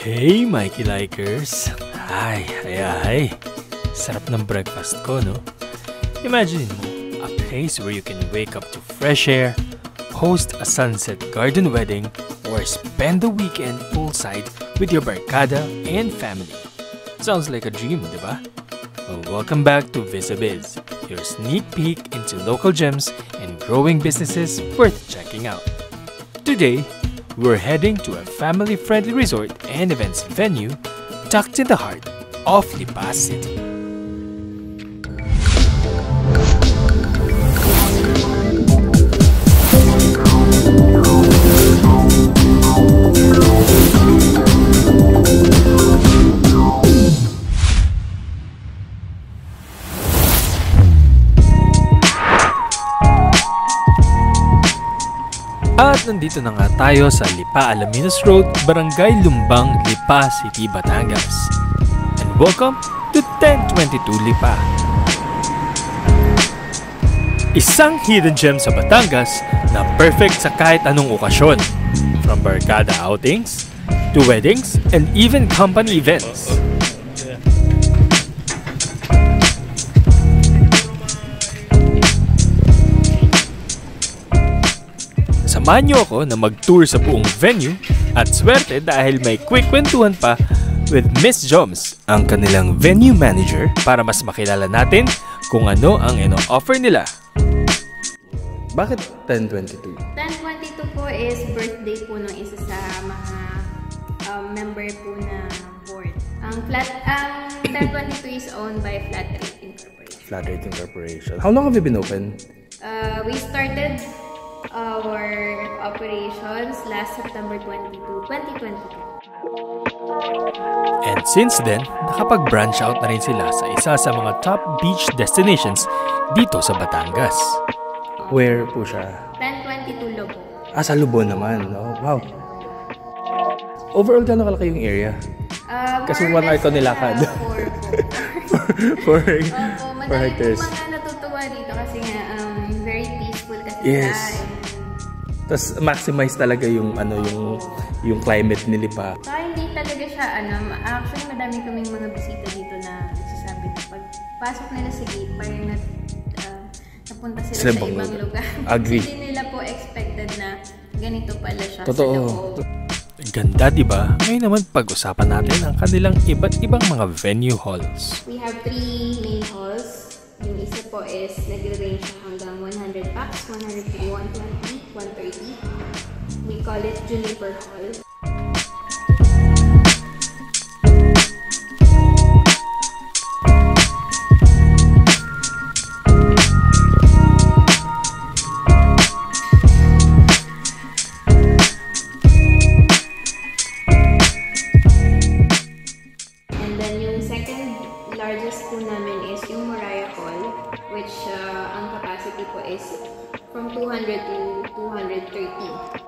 Hey Mikey Likers! Hi! Sarap ng breakfast ko, no? Imagine mo, a place where you can wake up to fresh air, host a sunset garden wedding, or spend the weekend poolside with your barkada and family. Sounds like a dream, diba? Well, welcome back to VisaBiz, your sneak peek into local gems and growing businesses worth checking out. Today, we're heading to a family-friendly resort and events venue tucked in the heart of Lipa City. At nandito na nga tayo sa Lipa Alaminos Road, Barangay Lumbang, Lipa City, Batangas. And welcome to 1022 Lipa. Isang hidden gem sa Batangas na perfect sa kahit anong okasyon. From barkada outings, to weddings, and even company events. Samahan niyo ako na mag-tour sa buong venue at swerte dahil may quick kwentuhan pa with Miss Joms, ang kanilang venue manager, para mas makilala natin kung ano ang ino-offer nila. Bakit 1022? 1022 po is birthday po ng isa sa mga member po na board. Ang 1022 is owned by Flat Rate Incorporation. Flat Rate Incorporation. How long have you been open? We started our operations last September 22, 2022. And since then, nakapag-branch out na rin sila sa isa sa mga top beach destinations dito sa Batangas. Where po siya? 1022 Lobo. Sa Lobo naman. Oh, wow. Overall, gano'n kalaki yung area? Kasi 1 hour ito nilakad. 4 hectares. Mga natutuwa dito kasi nga very peaceful kasi yes. Tapos maximize talaga yung yung climate ni Lipa. Kaya hindi talaga siya actually madami kaming mga bisita dito na nagsasabi na pag pasok nila sa gate parang napunta sila sa ibang lugar. Agree. Hindi nila po expected na ganito pala siya. Totoo. Ganda, diba? Ngayon naman pag-usapan natin ang kanilang iba't ibang mga venue halls. We have 3 main halls. Yung isa po is nag-range hanggang 100 packs, 120, 120, 130. We call it Juniper Hall. And then yung second largest po namin is yung Mariah Hall, which ang capacity po is from 200 to 230.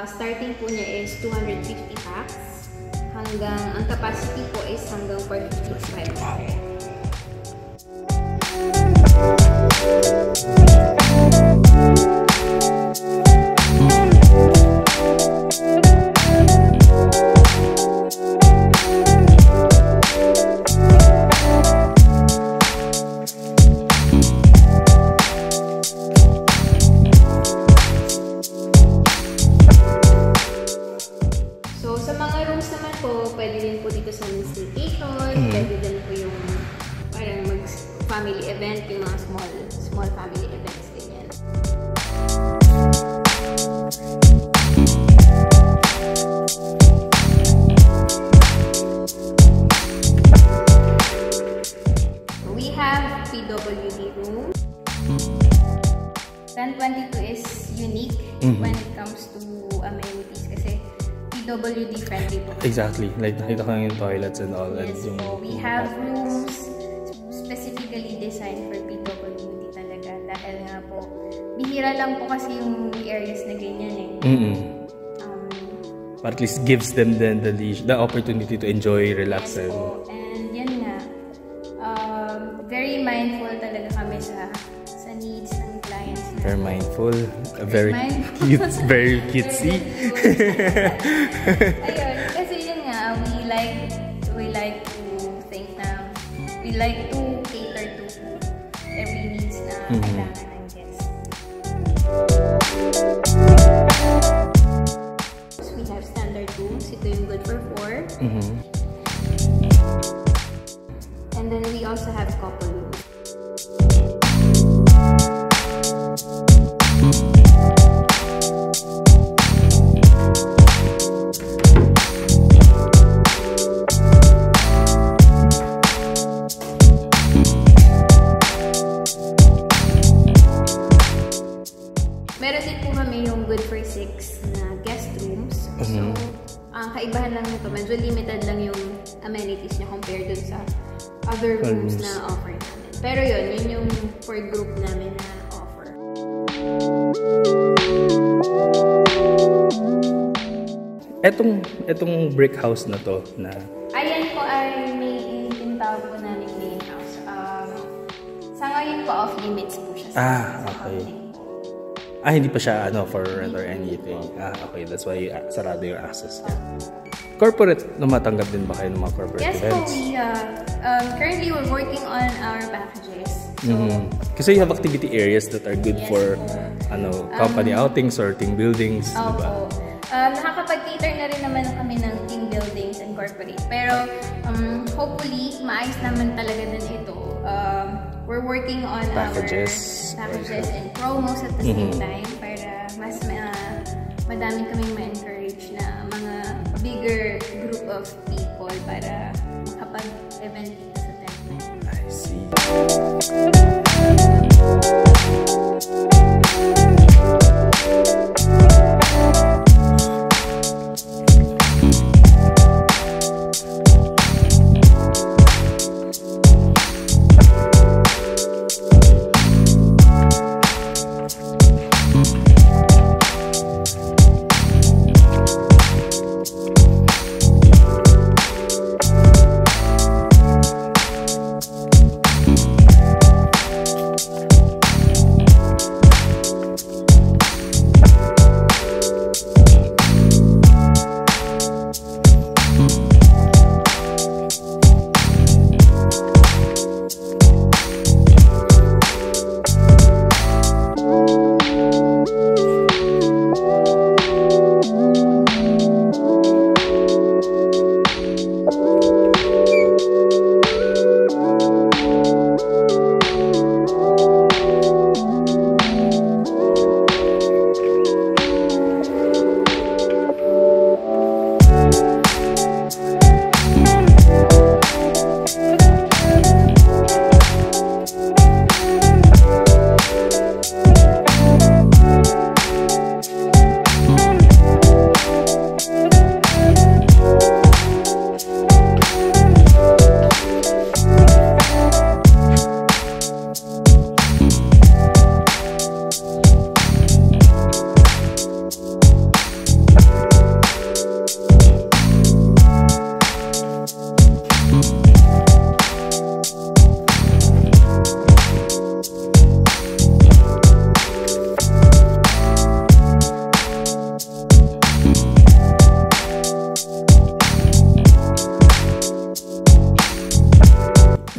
Starting po niya is 250 packs. Ang capacity po is hanggang 455. Pwede din po dito sa staycation, pwede din po yung parang mag-family event, yung mga small family events din yan. We have PWD room. 1022 is unique when it comes to amenities kasi PWD friendly po. Exactly. Like, nakita ko yung toilets and all. Yes, and yung, so we have rooms specifically designed for PWD talaga. Dahil nga po, bihira lang po kasi yung areas na ganyan But at least gives them then the opportunity to enjoy, relax, yes, po. And yan nga, very mindful talaga kami sa needs ng clients. Very mindful, very cute, very cutesy. Ayun, kasi yun nga, we like to cater to every needs na kailangan ng guests. We have standard rooms. Ito yung good for 4. And then we also have couple rooms. Meron din po kami yung good for 6 na guest rooms. So, ang kaibahan lang nito, medyo limited lang yung amenities niya compared dun sa other rooms na offer namin. Pero yun yung for group namin na offer. Etong brick house na to na... Ayan po ay may tinatawag po namin main house. Sa ngayon po off limits po siya. Okay. Hindi pa siya for rent or anything. Okay, that's why sarado yung access niya. Corporate, lumatanggap din ba kayo ng mga corporate events? Yes po, currently we're working on our packages. So, kasi you have activity areas that are good for company outings or team buildings. Diba? Nakakapag-cater na rin naman kami ng team buildings and corporate. Pero hopefully, maayos naman talaga din ito. We're working on packages and promos at the same time para mas madami kaming ma-encourage na mga bigger group of people para makapag-event dito sa Techman. I see.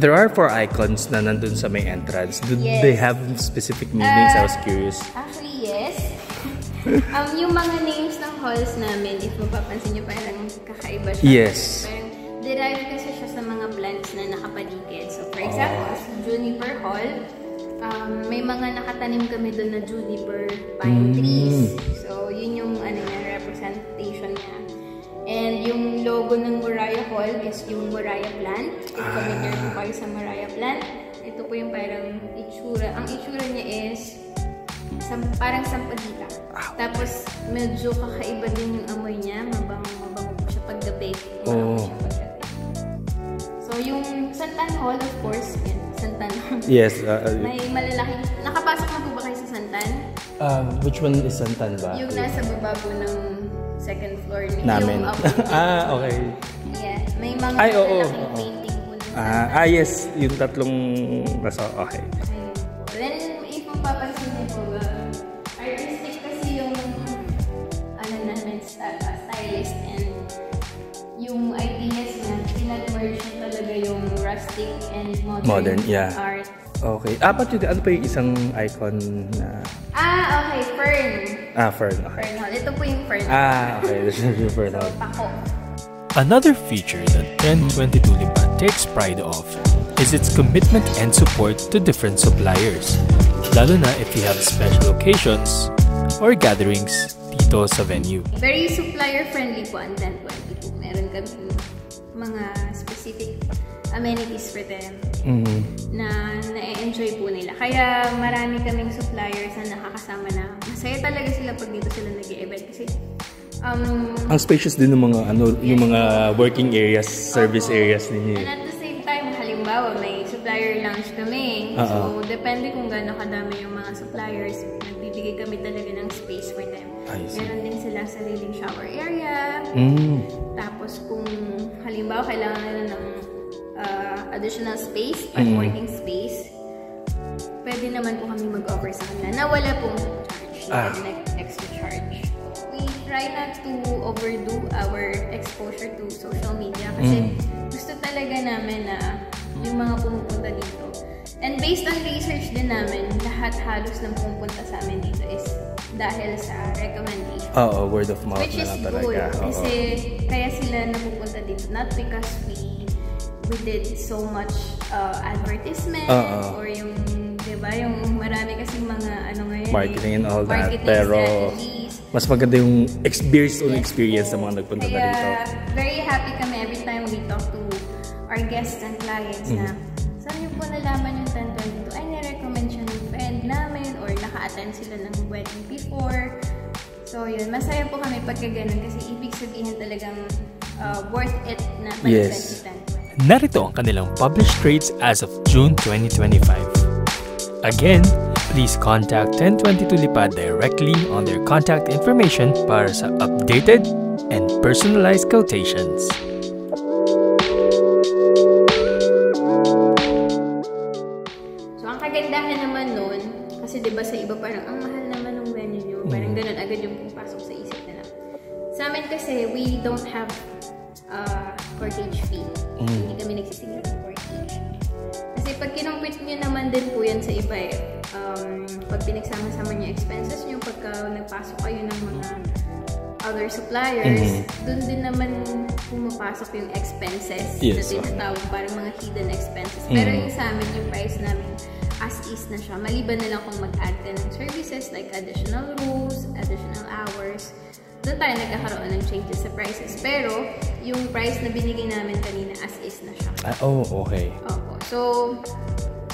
There are 4 icons na nandun sa may entrance. Do they have specific meanings? I was curious. Actually, yes. Yung mga names ng halls namin, if mapapansin nyo, parang kakaiba siya. Yes. Parang derived kasi siya sa mga plants na nakapaligid. So, for example, Juniper Hall, may mga nakatanim kami doon na juniper pine trees. So, yun yung representation niya. And yung logo ng Muraya Hall is yung Muraya plant. If familiar po kayo sa Muraya plant, ito po yung parang itsura. Ang itsura niya is parang sampagita. Tapos medyo kakaiba din yung amoy niya. Mabango po siya paggabi. So yung Santan Hall, of course, Santan Hall. Yes. May malalaking, nakapasok na po ba kayo sa Santan? Which one is Santan ba? Yung nasa baba po ng second floor namin. Okay. Yeah, may mga malalaking painting po ng Santan. Yes, yung tatlong nasa, okay. Then, if mapapansin niyo po, artistic kasi yung stylist, and yung ideas niya, pinag-merge talaga yung rustic and modern art. Okay. Ano pa yung isang icon na... Okay, Fern. Fern. Okay. Fern Hall. Ito po yung Fern. Okay. This is yung Fern Hall. Pako. Another feature that 1022 Lipa takes pride of is its commitment and support to different suppliers, lalo na if you have special occasions or gatherings dito sa venue. Very supplier-friendly po ang 1022. Meron kami mga specific amenities for them na na-enjoy po nila. Kaya marami kaming suppliers na nakakasama na masaya talaga sila pag dito sila nag-e-event kasi ang spacious din ng mga yung mga working areas, service areas ninyo. And at the same time, halimbawa may supplier lounge kami. So depende kung gaano kadami yung mga suppliers, nagbibigay kami talaga ng space for them. Meron din sila sariling shower area. Tapos kung halimbawa kailangan nila ng additional space, working space, pwede naman po kami mag-offer sa kanila na wala pong charge, extra charge. We try not to overdo our exposure to social media kasi gusto talaga namin na yung mga pumupunta dito. And based on research din namin, lahat halos ng pumupunta sa amin dito is dahil sa recommendation. Word of mouth which na is lang good, talaga. Kasi kaya sila napupunta dito, not because we did so much advertisement or yung, diba, yung marami kasing mga ngayon, marketing and all that, pero mas maganda yung experience ng mga nagpunta na dito. Very happy kami every time we talk to our guests and clients na saan niyo po nalaman yung 1022? Ay, nirecommend siya ng friend namin or naka-attend sila ng wedding before. So yun, masaya po kami pagka ganun kasi ibig sabihin talagang worth it na pag-1022. Narito ang kanilang published rates as of June 2025. Again, please contact 1022 Lipa directly on their contact information para sa updated and personalized quotations. So, ang kagandahan naman nun, kasi diba sa iba parang ang mahal naman ng venue nyo, parang ganun agad yung pumapasok sa isip nila. Sa amin kasi, we don't have cortage fee. Hindi kami nagsisingil ng cortage. Kasi pag kinumpit nyo naman din po yan sa iba pag pinagsama-sama nyo expenses nyo, pagka nagpasok kayo ng mga other suppliers, dun din naman pumapasok yung expenses na tinatawag, parang mga hidden expenses. Pero yung sa amin, yung price namin as is na siya. Maliban na lang kung mag-add ka ng services like additional rooms, additional hours. Doon tayo nagkakaroon ng changes sa prices. Pero, yung price na binigay namin kanina as is na siya. Okay. Opo. So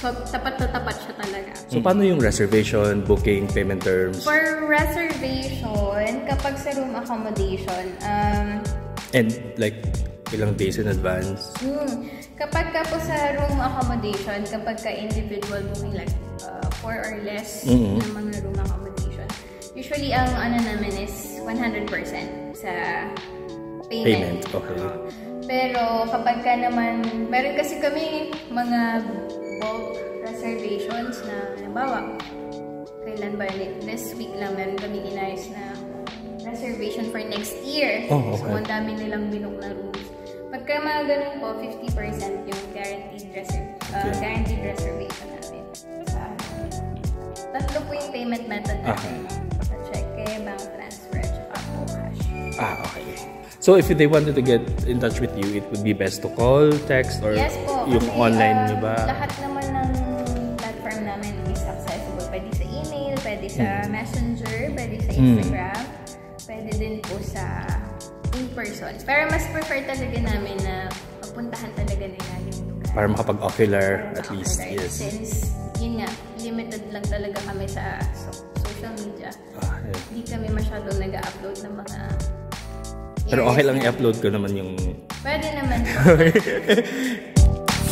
tapat na tapat siya talaga. So, paano yung reservation, booking, payment terms? For reservation, kapag sa room accommodation, and like, ilang days in advance? Kapag ka po sa room accommodation, kapag ka individual booking, like 4 or less na mga room accommodation, usually ang namin is 100% sa payment. Okay. Pero kapag ka naman, meron kasi kami mga bulk reservations na, halimbawa, kailan ba, this week lang meron kami inayos na reservation for next year. Okay. So, ang dami nilang binook na rooms. Pagka mga ganun po, 50% yung guaranteed reservation namin. Tatlo po yung payment method natin. Sa cheque, bank transfer, at saka po cash. Okay. So, if they wanted to get in touch with you, it would be best to call, text, or yes po, yung kasi, online nyo ba? Lahat naman ng platform namin is accessible. Pwede sa email, pwede sa Messenger, pwede sa Instagram, pwede din po sa in-person. Pero mas prefer talaga namin na mapuntahan talaga nila yung lugar. Para makapag-ocular, at least, yes. Since, yun nga, limited lang talaga kami sa social social media. Yeah. Hindi kami masyadong nag-upload ng mga... Pero okay lang i-upload ko naman yung... Pwede naman.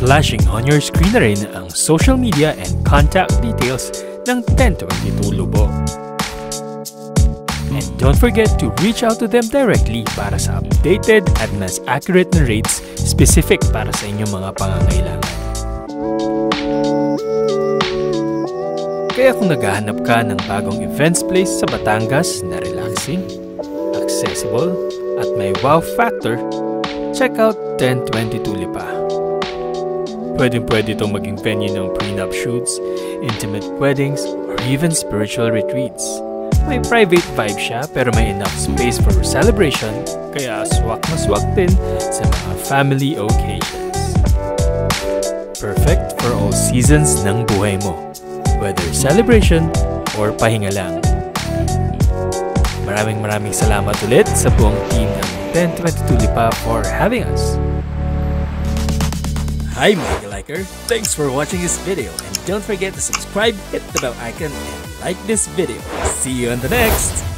Flashing on your screen na rin ang social media and contact details ng 1022 Lubo. And don't forget to reach out to them directly para sa updated at mas accurate na rates specific para sa inyong mga pangangailangan. Kaya kung naghahanap ka ng bagong events place sa Batangas na relaxing, accessible, at may wow factor, check out 1022 Lipa. Pwedeng-pwede itong maging venue ng prenup shoots, intimate weddings, or even spiritual retreats. May private vibe siya pero may enough space for celebration, kaya swak na swak din sa mga family occasions. Perfect for all seasons ng buhay mo, whether celebration or pahinga lang. Maraming salamat ulit sa buong team ng 1022 Lipa for having us. Hi Mega Liker! Thanks for watching this video and don't forget to subscribe, hit the bell icon, and like this video. See you on the next!